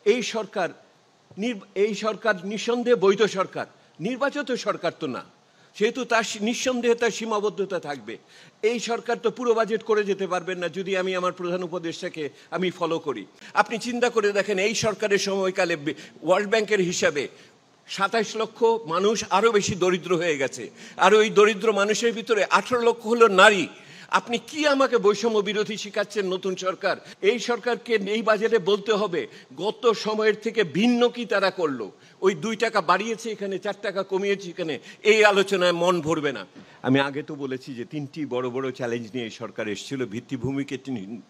এই সরকার এই সরকার নিঃসন্দেহে বৈধ সরকার, নির্বাচিত সরকার তো না, সেহেতু তার নিঃসন্দেহে তার সীমাবদ্ধতা থাকবে। এই সরকার তো পুরো বাজেট করে যেতে পারবেন না যদি আমি আমার প্রধান উপদেষ্টাকে আমি ফলো করি। আপনি চিন্তা করে দেখেন, এই সরকারের সময়কালে ওয়ার্ল্ড ব্যাংকের হিসাবে 27 লক্ষ মানুষ আরও বেশি দরিদ্র হয়ে গেছে, আর ওই দরিদ্র মানুষের ভিতরে 18 লক্ষ হলো নারী। আপনি কি আমাকে বৈষম্য বিরোধী শিখাচ্ছেন নতুন সরকার? এই সরকারকে এই বাজেটে বলতে হবে গত সময়ের থেকে ভিন্ন কি তারা করলো। ওই 2 টাকা বাড়িয়েছে এখানে, 4 টাকা কমিয়েছে এখানে, এই আলোচনায় মন ভরবে না। আমি আগে তো বলেছি যে 3টি বড় বড় চ্যালেঞ্জ নিয়ে এই সরকার এসেছিল। ভিত্তিভূমিকে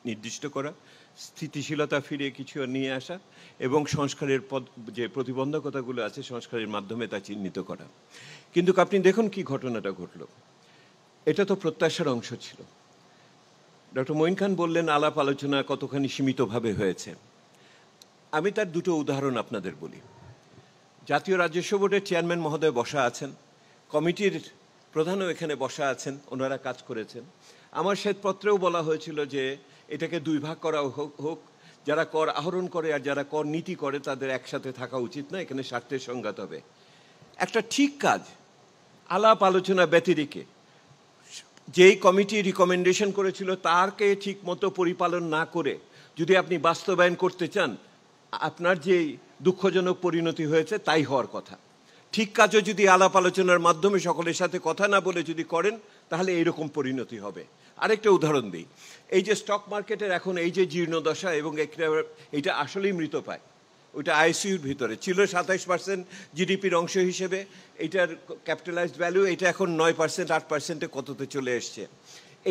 নির্দিষ্ট করা, স্থিতিশীলতা ফিরে কিছু নিয়ে আসা, এবং সংস্কারের যে প্রতিবন্ধকতাগুলো আছে সংস্কারের মাধ্যমে তা চিহ্নিত করা। কিন্তু আপনি দেখুন কি ঘটনাটা ঘটলো। এটা তো প্রত্যাশার অংশ ছিল। ডক্টর মঈন খান বললেন আলাপ আলোচনা কতখানি সীমিতভাবে হয়েছে। আমি তার 2টো উদাহরণ আপনাদের বলি। জাতীয় রাজস্ব বোর্ডের চেয়ারম্যান মহোদয় বসা আছেন, কমিটির প্রধানও এখানে বসা আছেন, ওনারা কাজ করেছেন। আমার শ্বেতপত্রেও বলা হয়েছিল যে এটাকে 2 ভাগ করা হোক, যারা কর আহরণ করে আর যারা কর নীতি করে তাদের একসাথে থাকা উচিত না, এখানে স্বার্থের সংঘাত হবে। একটা ঠিক কাজ আলাপ আলোচনা ব্যতিরেকে যেই কমিটি রিকমেন্ডেশন করেছিল তারকে ঠিক মতো পরিপালন না করে যদি আপনি বাস্তবায়ন করতে চান, আপনার যেই দুঃখজনক পরিণতি হয়েছে তাই হওয়ার কথা। ঠিক কাজও যদি আলাপ আলোচনার মাধ্যমে সকলের সাথে কথা না বলে যদি করেন তাহলে এইরকম পরিণতি হবে। আরেকটা উদাহরণ দিই, এই যে স্টক মার্কেটের এখন এই যে জীর্ণদশা, এবং এটা আসলেই মৃত পায়। ওইটা আইসিইউর ভিতরে ছিল 27% জিডিপির অংশ হিসেবে, এইটার ক্যাপিটালাইজড ভ্যালু এটা এখন 9%, 8%-এ কততে চলে এসছে।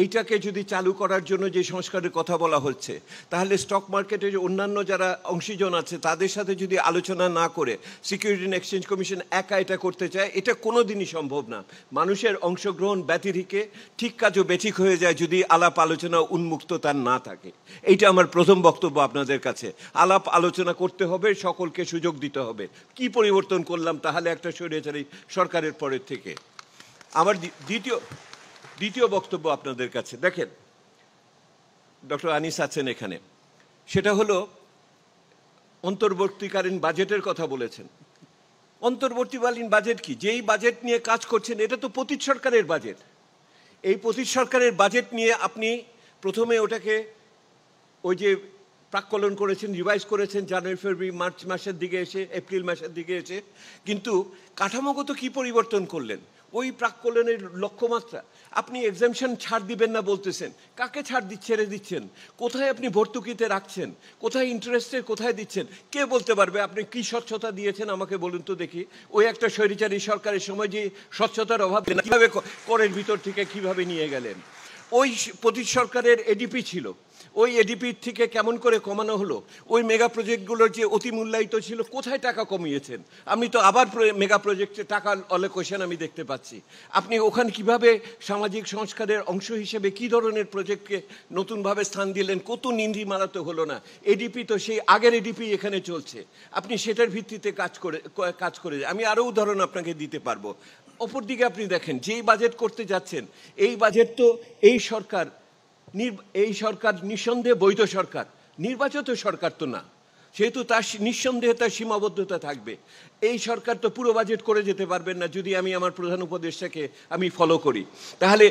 এইটাকে যদি চালু করার জন্য যে সংস্কারের কথা বলা হচ্ছে, তাহলে স্টক মার্কেটের অন্যান্য যারা অংশীজন আছে তাদের সাথে যদি আলোচনা না করে সিকিউরিটি অ্যান্ড এক্সচেঞ্জ কমিশন একা এটা করতে চায়, এটা কোনো দিনই সম্ভব না। মানুষের অংশগ্রহণ ব্যতিরেকে ঠিক কাজও বেঠিক হয়ে যায় যদি আলাপ আলোচনা উন্মুক্ত তার না থাকে। এইটা আমার প্রথম বক্তব্য আপনাদের কাছে। আলাপ আলোচনা করতে হবে, সকলকে সুযোগ দিতে হবে। কি পরিবর্তন করলাম তাহলে একটা স্বৈরাচারী সরকারের পরের থেকে? আমার দ্বিতীয় বক্তব্য আপনাদের কাছে, দেখেন ডক্টর আনিস আছেন এখানে, সেটা হলো অন্তর্বর্তীকালীন বাজেটের কথা বলেছেন। অন্তর্বর্তীকালীন বাজেট কি? যেই বাজেট নিয়ে কাজ করছেন এটা তো পতীত সরকারের বাজেট। এই পতীত সরকারের বাজেট নিয়ে আপনি প্রথমে ওটাকে ওই যে প্রাক্কলন করেছেন, রিভাইজ করেছেন জানুয়ারি, ফেব্রুয়ারি, মার্চ মাসের দিকে এসে, এপ্রিল মাসের দিকে এসে, কিন্তু কাঠামোগত কি পরিবর্তন করলেন? ওই প্রাক্কলনের লক্ষ্যমাত্রা। আপনি এক্সামশন ছাড় দিবেন না বলতেছেন, কাকে ছাড় ছেড়ে দিচ্ছেন? কোথায় আপনি ভর্তুকিতে রাখছেন? কোথায় ইন্টারেস্টের কোথায় দিচ্ছেন? কে বলতে পারবে আপনি কি স্বচ্ছতা দিয়েছেন? আমাকে বলুন তো দেখি। ওই একটা স্বৈরাচারী সরকারের সময় যে স্বচ্ছতার অভাব, কীভাবে করের ভিতর থেকে কিভাবে নিয়ে গেলেন? ওই পতীত সরকারের এডিপি ছিল, ওই এডিপির থেকে কেমন করে কমানো হলো? ওই মেগা প্রজেক্টগুলোর যে অতি মূল্যায়িত ছিল, কোথায় টাকা কমিয়েছেন? আমি তো আবার মেগা প্রজেক্টে টাকা অলোকেশন আমি দেখতে পাচ্ছি। আপনি ওখানে কিভাবে সামাজিক সংস্কারের অংশ হিসেবে কি ধরনের প্রজেক্টকে নতুনভাবে স্থান দিলেন? কত নিন্ধি মারাতে হলো না? এডিপি তো সেই আগের এডিপি এখানে চলছে, আপনি সেটার ভিত্তিতে কাজ করে আমি আরও উদাহরণ আপনাকে দিতে পারবো। অপরদিকে আপনি দেখেন যেই বাজেট করতে যাচ্ছেন, এই বাজেট তো এই সরকার নিঃসন্দেহে বৈধ সরকার, নির্বাচিত সরকার তো না, সেহেতু তার নিঃসন্দেহে তার সীমাবদ্ধতা থাকবে। এই সরকার তো পুরো বাজেট করে যেতে পারবেন না যদি আমি আমার প্রধান উপদেষ্টাকে আমি ফলো করি। তাহলে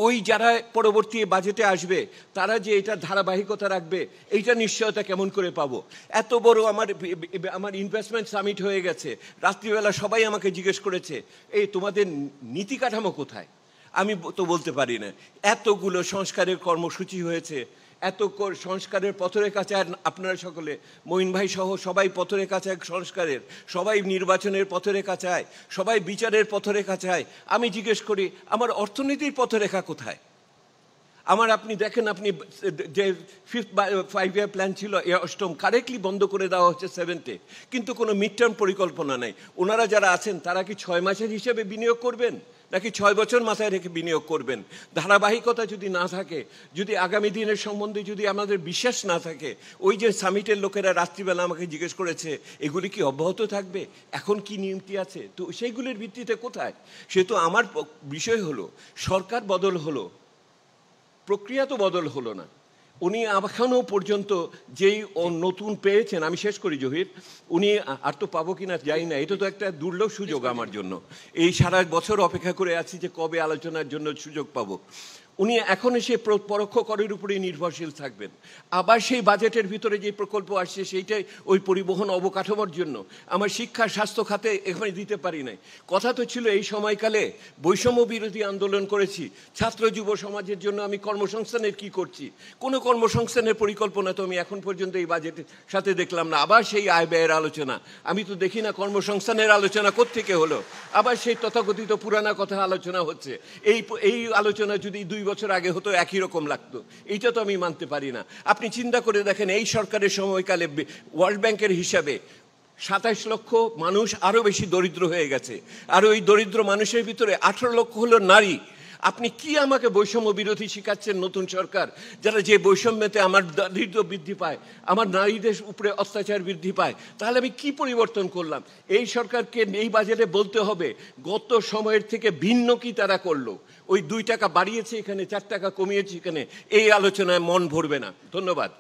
ওই যারা পরবর্তী বাজেটে আসবে তারা যে এটা ধারাবাহিকতা রাখবে, এইটা নিশ্চয়তা কেমন করে পাবো? এত বড় আমার ইনভেস্টমেন্ট সামিট হয়ে গেছে, রাত্রিবেলা সবাই আমাকে জিজ্ঞেস করেছে এই তোমাদের নীতি কাঠামো কোথায়? আমি তো বলতে পারি না। এতগুলো সংস্কারের কর্মসূচি হয়েছে, এত সংস্কারের পথরেখা চায় আপনারা সকলে, মঈন ভাই সহ সবাই পথরেখা চায় সংস্কারের, সবাই নির্বাচনের পথরেখা চায়, সবাই বিচারের পথরেখা চায়। আমি জিজ্ঞেস করি আমার অর্থনীতির পথরেখা কোথায়? আপনি দেখেন, আপনি যে 5 ইয়ার প্ল্যান ছিল অষ্টম, কারেক্টলি বন্ধ করে দেওয়া হচ্ছে 7th-এ, কিন্তু কোনো মিড টার্ম পরিকল্পনা নেই। ওনারা যারা আছেন তারা কি 6 মাসের হিসেবে বিনিয়োগ করবেন নাকি 6 বছর মাথায় রেখে বিনিয়োগ করবেন? ধারাবাহিকতা যদি না থাকে, যদি আগামী দিনের সম্বন্ধে যদি আমাদের বিশ্বাস না থাকে, ওই যে সামিটের লোকেরা রাত্রিবেলা আমাকে জিজ্ঞেস করেছে এগুলি কি অব্যাহত থাকবে, এখন কি নিয়মটি আছে, তো সেইগুলির ভিত্তিতে কোথায়? সে তো আমার বিষয় হলো সরকার বদল হলো, প্রক্রিয়া তো বদল হলো না। উনি এখনও পর্যন্ত যেই নতুন পেয়েছেন, আমি শেষ করি জহির, উনি আর তো পাবো কিনা জানি না, এটা তো একটা দুর্লভ সুযোগ আমার জন্য। এই সারা বছর অপেক্ষা করে আছি যে কবে আলোচনার জন্য সুযোগ পাবো। উনি এখন এসে পরোক্ষ করের উপরেই নির্ভরশীল থাকবেন। আবার সেই বাজেটের ভিতরে যে প্রকল্প আসছে সেইটাই ওই পরিবহন অবকাঠামোর জন্য। আমার শিক্ষা স্বাস্থ্য খাতে এখানে দিতে পারি নাই। কথা তো ছিল এই সময়কালে বৈষম্য বিরোধী আন্দোলন করেছি, ছাত্র যুব সমাজের জন্য আমি কর্মসংস্থানের কি করছি, কোনো কর্মসংস্থানের পরিকল্পনা তো আমি এখন পর্যন্ত এই বাজেটের সাথে দেখলাম না। আবার সেই আয় ব্যয়ের আলোচনা, আমি তো দেখি না কর্মসংস্থানের আলোচনা কোত্থেকে হলো। আবার সেই তথাকথিত পুরানা কথা আলোচনা হচ্ছে। এই আলোচনা যদি 2 বছর আগে হতো একই রকম লাগতো। এইটা তো আমি মানতে পারি না। আপনি চিন্তা করে দেখেন, এই সরকারের সময়কালে ওয়ার্ল্ড ব্যাংকের হিসাবে 27 লক্ষ মানুষ আরও বেশি দরিদ্র হয়ে গেছে, আর ওই দরিদ্র মানুষের ভিতরে 18 লক্ষ হলো নারী। আপনি কি আমাকে বৈষম্য বিরোধী শিখাচ্ছেন নতুন সরকার, যারা যে বৈষম্যতে আমার দারিদ্র বৃদ্ধি পায়, আমার নারীদের উপরে অত্যাচার বৃদ্ধি পায়? তাহলে আমি কি পরিবর্তন করলাম? এই সরকারকে এই বাজেটে বলতে হবে গত সময়ের থেকে ভিন্ন কি তারা করলো। ওই 2 টাকা বাড়িয়েছে এখানে, 4 টাকা কমিয়েছে এখানে, এই আলোচনায় মন ভরবে না। ধন্যবাদ।